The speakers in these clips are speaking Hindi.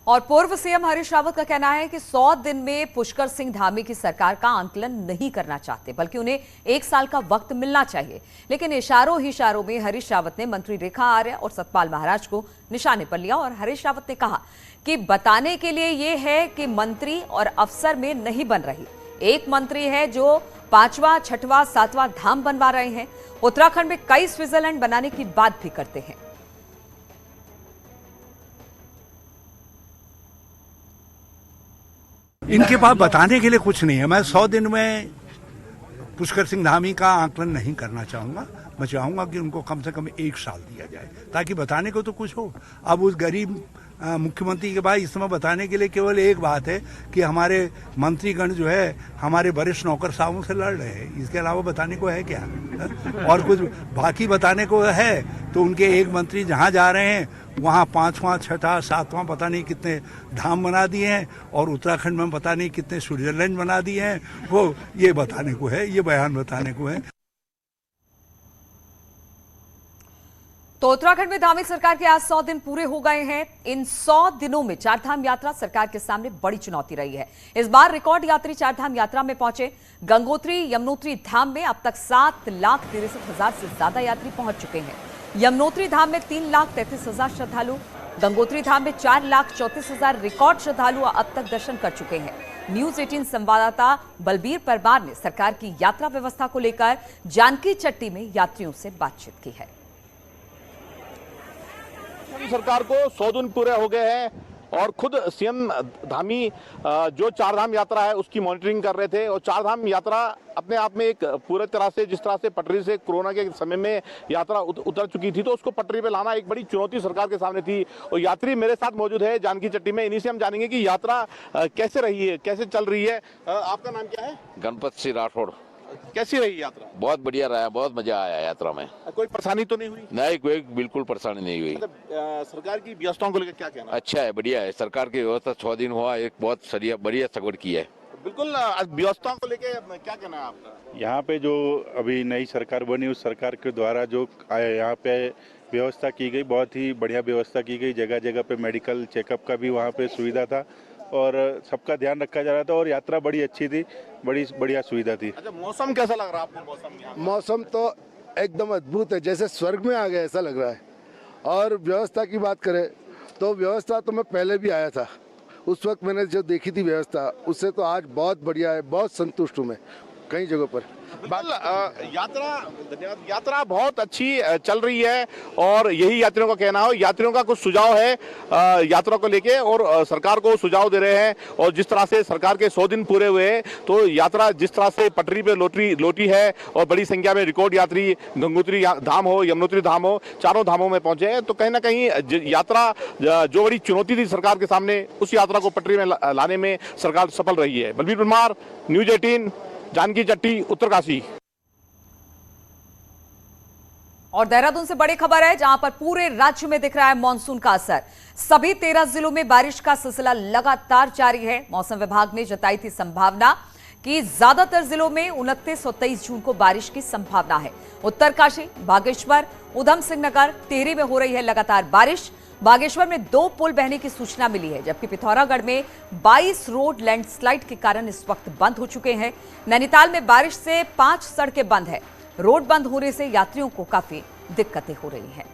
और पूर्व सीएम हरीश रावत का कहना है कि 100 दिन में पुष्कर सिंह धामी की सरकार का आंकलन नहीं करना चाहते, बल्कि उन्हें 1 साल का वक्त मिलना चाहिए। लेकिन इशारों ही इशारों में हरीश रावत ने मंत्री रेखा आर्य और सतपाल महाराज को निशाने पर लिया और हरीश रावत ने कहा कि बताने के लिए यह है कि मंत्री और अफसर में नहीं बन रही। एक मंत्री है जो 5वां, 6वां, 7वां धाम बनवा रहे हैं। उत्तराखंड में कई स्विट्जरलैंड बनाने की बात भी करते हैं। इनके पास बताने के लिए कुछ नहीं है। मैं 100 दिन में पुष्कर सिंह धामी का आंकलन नहीं करना चाहूंगा। मैं चाहूंगा कि उनको कम से कम 1 साल दिया जाए, ताकि बताने को तो कुछ हो। अब उस गरीब मुख्यमंत्री के पास इस समय बताने के लिए केवल एक बात है कि हमारे मंत्रीगण जो है हमारे वरिष्ठ नौकर साहबों से लड़ रहे हैं। इसके अलावा बताने को है क्या? और कुछ बाकी बताने को है तो उनके एक मंत्री जहां जा रहे हैं वहाँ 5वां, 6वां, 7वां पता नहीं कितने धाम बना दिए हैं और उत्तराखंड में पता नहीं कितने स्विट्जरलैंड बना दिए हैं। वो ये बताने को है, ये बयान बताने को है। तो उत्तराखंड में धामी सरकार के आज 100 दिन पूरे हो गए हैं। इन 100 दिनों में चारधाम यात्रा सरकार के सामने बड़ी चुनौती रही है। इस बार रिकॉर्ड यात्री चारधाम यात्रा में पहुंचे। गंगोत्री यमुनोत्री धाम में अब तक 7,63,000 से ज्यादा यात्री पहुंच चुके हैं। यमुनोत्री धाम में 3,33,000 श्रद्धालु, गंगोत्री धाम में 4,34,000 रिकॉर्ड श्रद्धालु अब तक दर्शन कर चुके हैं। न्यूज 18 संवाददाता बलबीर परमार ने सरकार की यात्रा व्यवस्था को लेकर जानकी चट्टी में यात्रियों से बातचीत की है। सरकार को 100 दिन पूरे हो गए हैं और खुद सीएम धामी जो चारधाम यात्रा है उसकी मॉनिटरिंग कर रहे थे। और चारधाम यात्रा अपने आप में एक पूरे तरह से, जिस तरह से पटरी से कोरोना के समय में यात्रा उतर चुकी थी, तो उसको पटरी पे लाना एक बड़ी चुनौती सरकार के सामने थी। और यात्री मेरे साथ मौजूद है जानकी चट्टी में। इन्हीं से हम जानेंगे कि यात्रा कैसे रही है, कैसे चल रही है। आपका नाम क्या है? गणपत सिंह राठौड़। कैसी रही यात्रा? बहुत बढ़िया रहा, बहुत मजा आया यात्रा में। कोई परेशानी तो नहीं हुई? नहीं, कोई बिल्कुल परेशानी नहीं हुई। सरकार की व्यवस्थाओं को लेकर क्या कहना? अच्छा है, बढ़िया है। सरकार की व्यवस्था 100 दिन हुआ, एक बहुत बढ़िया सगवड़ की है। बिल्कुल। व्यवस्थाओं को लेकर क्या कहना है आपका? यहाँ पे जो अभी नई सरकार बनी उस सरकार के द्वारा जो यहाँ पे व्यवस्था की गई, बहुत ही बढ़िया व्यवस्था की गई। जगह जगह पे मेडिकल चेकअप का भी वहाँ पे सुविधा था और सबका ध्यान रखा जा रहा था और यात्रा बड़ी अच्छी थी, बड़ी बढ़िया सुविधा थी। अच्छा, मौसम कैसा लग रहा है आपको? मौसम तो एकदम अद्भुत है, जैसे स्वर्ग में आ गए ऐसा लग रहा है। और व्यवस्था की बात करें तो व्यवस्था तो मैं पहले भी आया था, उस वक्त मैंने जो देखी थी व्यवस्था, उससे तो आज बहुत बढ़िया है। बहुत संतुष्ट हूँ मैं कई जगहों पर। यात्रा बहुत अच्छी चल रही है और यही यात्रियों का कहना है। यात्रियों का कुछ सुझाव है यात्रा को लेके और सरकार को सुझाव दे रहे हैं। और जिस तरह से सरकार के 100 दिन पूरे हुए हैं तो यात्रा जिस तरह से पटरी पे लौटी है और बड़ी संख्या में रिकॉर्ड यात्री गंगोत्री धाम हो, यमुनोत्री धाम हो, चारों धामों में पहुंचे हैं। तो कहीं ना कहीं यात्रा जो बड़ी चुनौती थी सरकार के सामने, उस यात्रा को पटरी में लाने में सरकार सफल रही है। बलबीर परमार, न्यूज 18, जानकी चट्टी, उत्तरकाशी। और देहरादून से बड़ी खबर है, जहां पर पूरे राज्य में दिख रहा है मानसून का असर। सभी 13 जिलों में बारिश का सिलसिला लगातार जारी है। मौसम विभाग ने जताई थी संभावना कि ज्यादातर जिलों में 29 और 23 जून को बारिश की संभावना है। उत्तरकाशी, बागेश्वर, उधम सिंह नगर, टिहरी में हो रही है लगातार बारिश। बागेश्वर में 2 पुल बहने की सूचना मिली है, जबकि पिथौरागढ़ में 22 रोड लैंडस्लाइड के कारण इस वक्त बंद हो चुके हैं। नैनीताल में बारिश से 5 सड़कें बंद है। रोड बंद होने से यात्रियों को काफी दिक्कतें हो रही हैं।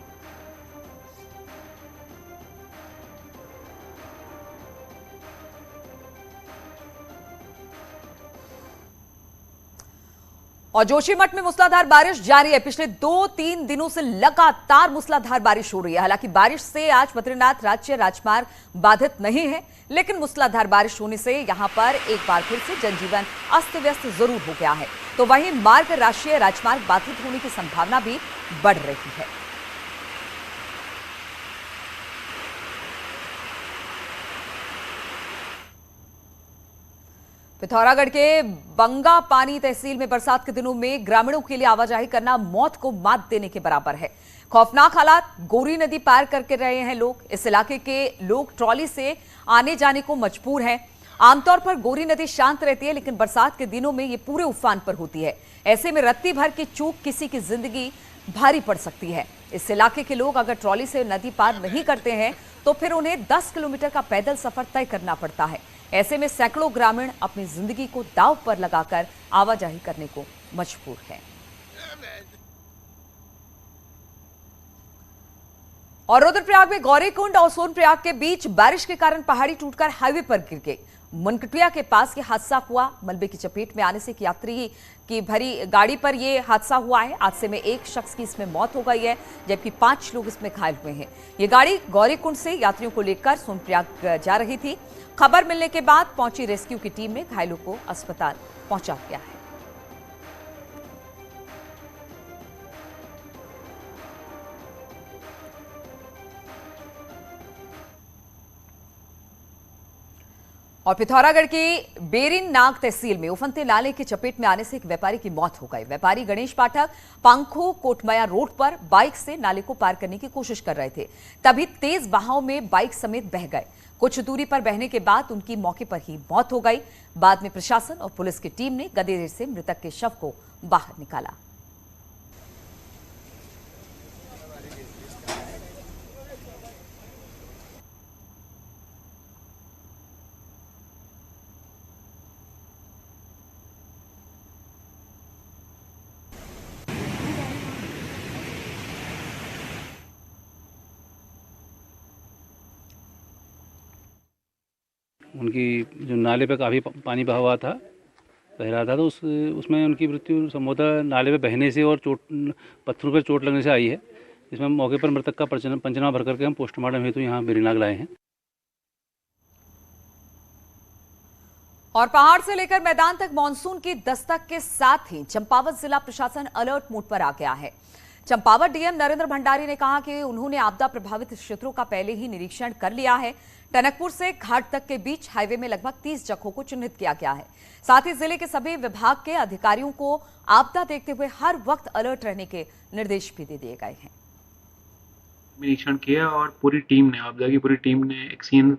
और जोशीमठ में मूसलाधार बारिश जारी है। पिछले 2-3 दिनों से लगातार मूसलाधार बारिश हो रही है। हालांकि बारिश से आज बद्रीनाथ राज्य राजमार्ग बाधित नहीं है, लेकिन मूसलाधार बारिश होने से यहां पर एक बार फिर से जनजीवन अस्त व्यस्त जरूर हो गया है। तो वहीं मार्ग राष्ट्रीय राजमार्ग बाधित होने की संभावना भी बढ़ रही है। पिथौरागढ़ के बंगापानी तहसील में बरसात के दिनों में ग्रामीणों के लिए आवाजाही करना मौत को मात देने के बराबर है। खौफनाक हालात, गोरी नदी पार करके रहे हैं लोग। इस इलाके के लोग ट्रॉली से आने जाने को मजबूर हैं। आमतौर पर गोरी नदी शांत रहती है, लेकिन बरसात के दिनों में ये पूरे उफान पर होती है। ऐसे में रत्ती भर की चूक किसी की जिंदगी भारी पड़ सकती है। इस इलाके के लोग अगर ट्रॉली से नदी पार नहीं करते हैं तो फिर उन्हें 10 किलोमीटर का पैदल सफर तय करना पड़ता है। ऐसे में सैकड़ों ग्रामीण अपनी जिंदगी को दांव पर लगाकर आवाजाही करने को मजबूर हैं। और रुद्रप्रयाग में गौरीकुंड और सोनप्रयाग के बीच बारिश के कारण पहाड़ी टूटकर हाईवे पर गिर गई। मनकटिया के पास ये हादसा हुआ। मलबे की चपेट में आने से एक यात्री की भरी गाड़ी पर यह हादसा हुआ है। हादसे में एक शख्स की इसमें मौत हो गई है, जबकि 5 लोग इसमें घायल हुए हैं। ये गाड़ी गौरीकुंड से यात्रियों को लेकर सोनप्रयाग जा रही थी। खबर मिलने के बाद पहुंची रेस्क्यू की टीम ने घायलों को अस्पताल पहुंचा दिया है। और पिथौरागढ़ की बेरिन नाग तहसील में उफनते नाले की चपेट में आने से एक व्यापारी की मौत हो गई। व्यापारी गणेश पाठक पांखो कोटमया रोड पर बाइक से नाले को पार करने की कोशिश कर रहे थे, तभी तेज बहाव में बाइक समेत बह गए। कुछ दूरी पर बहने के बाद उनकी मौके पर ही मौत हो गई। बाद में प्रशासन और पुलिस की टीम ने गदेरे से मृतक के शव को बाहर निकाला। उनकी जो नाले पे काफ़ी पानी बहा हुआ था, बह रहा था, तो उसमें उनकी मृत्यु संभवतः नाले पे बहने से और पत्थरों पर चोट लगने से आई है। इसमें मौके पर मृतक का पंचनामा भर करके हम पोस्टमार्टम हेतु यहाँ बेरीनाग लाए हैं। और पहाड़ से लेकर मैदान तक मानसून की दस्तक के साथ ही चंपावत जिला प्रशासन अलर्ट मोड पर आ गया है। चंपावत डीएम नरेंद्र भंडारी ने कहा कि उन्होंने आपदा प्रभावित क्षेत्रों का पहले ही निरीक्षण कर लिया है। टनकपुर से घाट तक के बीच हाईवे में लगभग 30 जगहों को चिन्हित किया गया है। साथ ही जिले के सभी विभाग के अधिकारियों को आपदा देखते हुए हर वक्त अलर्ट रहने के निर्देश भी दे दिए गए हैं। निरीक्षण किया और पूरी टीम ने, आपदा की पूरी टीम ने एक्सीएन,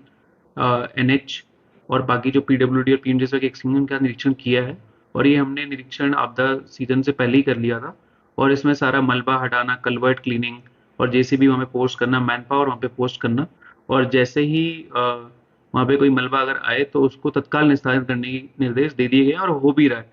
एनएच और बाकी जो पीडब्ल्यूडी और पीएमजेएसवाई के एक्सीएन का निरीक्षण किया है। और ये हमने निरीक्षण आपदा सीजन से पहले ही कर लिया था। और इसमें सारा मलबा हटाना, कल्वर्ट क्लीनिंग और जेसीबी वहाँ पे पोस्ट करना, मैन पावर वहाँ पे पोस्ट करना, और जैसे ही वहाँ पे कोई मलबा अगर आए तो उसको तत्काल निस्तारण करने के निर्देश दे दिए गए और हो भी रहा है।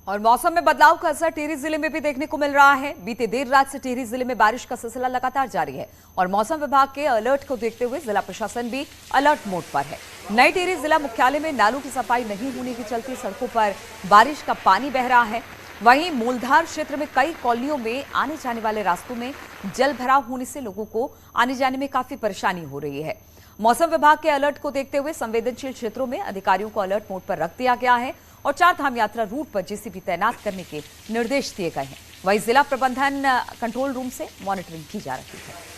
और मौसम में बदलाव का असर टिहरी जिले में भी देखने को मिल रहा है। बीते देर रात से टिहरी जिले में बारिश का सिलसिला लगातार जारी है और मौसम विभाग के अलर्ट को देखते हुए जिला प्रशासन भी अलर्ट मोड पर है। नई टिहरी जिला मुख्यालय में नालों की सफाई नहीं होने के चलते सड़कों पर बारिश का पानी बह रहा है। वहीं मूलधार क्षेत्र में कई कॉलोनियों में आने जाने वाले रास्तों में जल भराव होने से लोगों को आने जाने में काफी परेशानी हो रही है। मौसम विभाग के अलर्ट को देखते हुए संवेदनशील क्षेत्रों में अधिकारियों को अलर्ट मोड पर रख दिया गया है और 4 धाम यात्रा रूट पर जेसीबी तैनात करने के निर्देश दिए गए हैं। वहीं जिला प्रबंधन कंट्रोल रूम से मॉनिटरिंग की जा रही है।